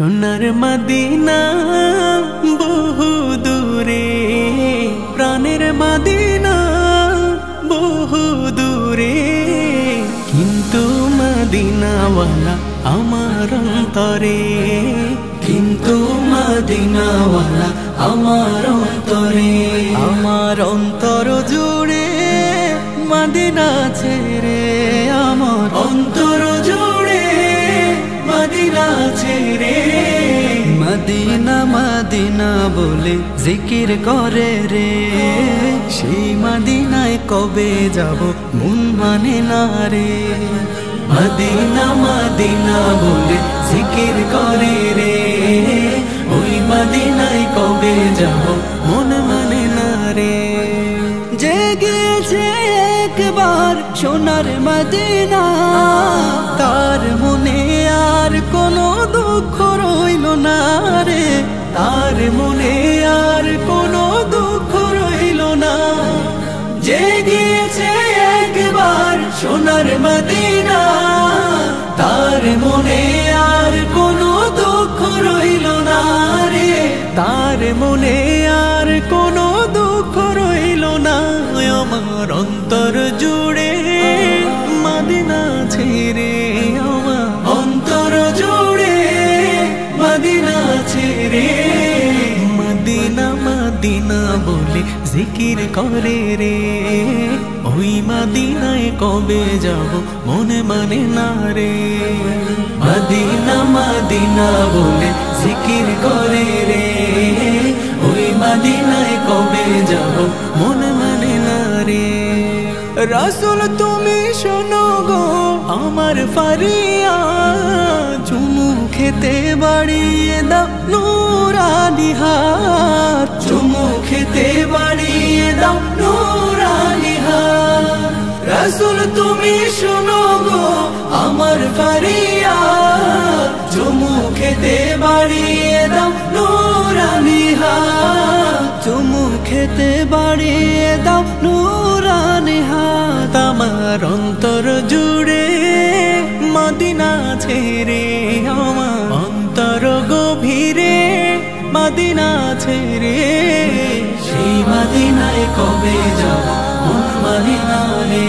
সোনার মদিনা বহু দূরে, প্রাণের মদিনা বহু দূরে, কিন্তু মদিনাওয়ালা আমার অন্তরে, কিন্তু মদিনাওয়ালা আমার অন্তরে। আমার অন্তর জুড়ে মদিনা ছেড়ে, আমার অন্তর জুড়ে মদিনা ছেড়ে। মদিনা মদিনা বলে জিকির করে রে, সেই মদিনায় কবে যাব মন মানে না রে। মদিনা মদিনা বলে জিকির করে রে, ওই মদিনায় কবে যাব মন মানে না রে। যে গিয়েছে একবার সোনার মদিনা, তার মনে আর কোনো দুঃখ রইল না রে, তার মনে আর কোনো দুঃখ রইল না। যে গিয়েছে একবার সোনার মদিনা, তার মনে আর কোনো দুঃখ রইল না রে, তার মনে আর কোনো দুঃখ রইল না। আমার অন্তর জুড়ে মদিনা ছেড়ে, আমার অন্তর জুড়ে মদিনা ছেড়ে। মদিনা মদিনা বলে জিকির করে রে, ওই মদিনায় কবে যাব মনে মানে না রে। মদিনা মদিনা বলে জিকির করে রে, ওই মদিনায় কবে যাব মনে মানে না রে। রাসূল তুমি শোনো গো আমার ফরিয়াদ, চুমু খেতে বাড়িয়ে দাও নূরানি হাত, চুমু খেতে বাড়িয়ে দাও নূরানি হাত। রাসূল তুমি শোনো গো আমার ফরিয়াদ, চুমু খেতে বাড়িয়ে দাও নূরানি হাত, চুমু খেতে বাড়িয়ে দাও নূরানি হাত। আমার অন্তর জুড়ে মদিনা ছেড়ে, আমার অন্তর গভীরে মদিনা ছেড়ে, সেই মদিনায় কবে যাব মন মানে না রে,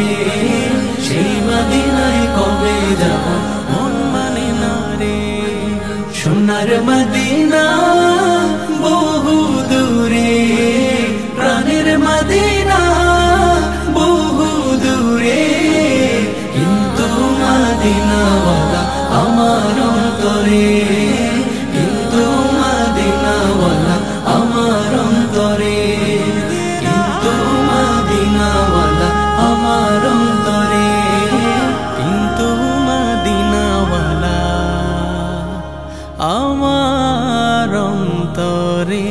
সেই মদিনায় কবে যাব মন মানে না রে। সোনার মদিনা বহু দূরে, প্রাণের মদিনা বহু দূরে, কিন্তু মদিনাওয়ালা আমার অন্তরে, কিন্তু মদিনাওয়ালা আমার অন্তরে, কিন্তু মদিনাওয়ালা আমার অন্তরে, কিন্তু মদিনাওয়ালা আমার অন্তরে।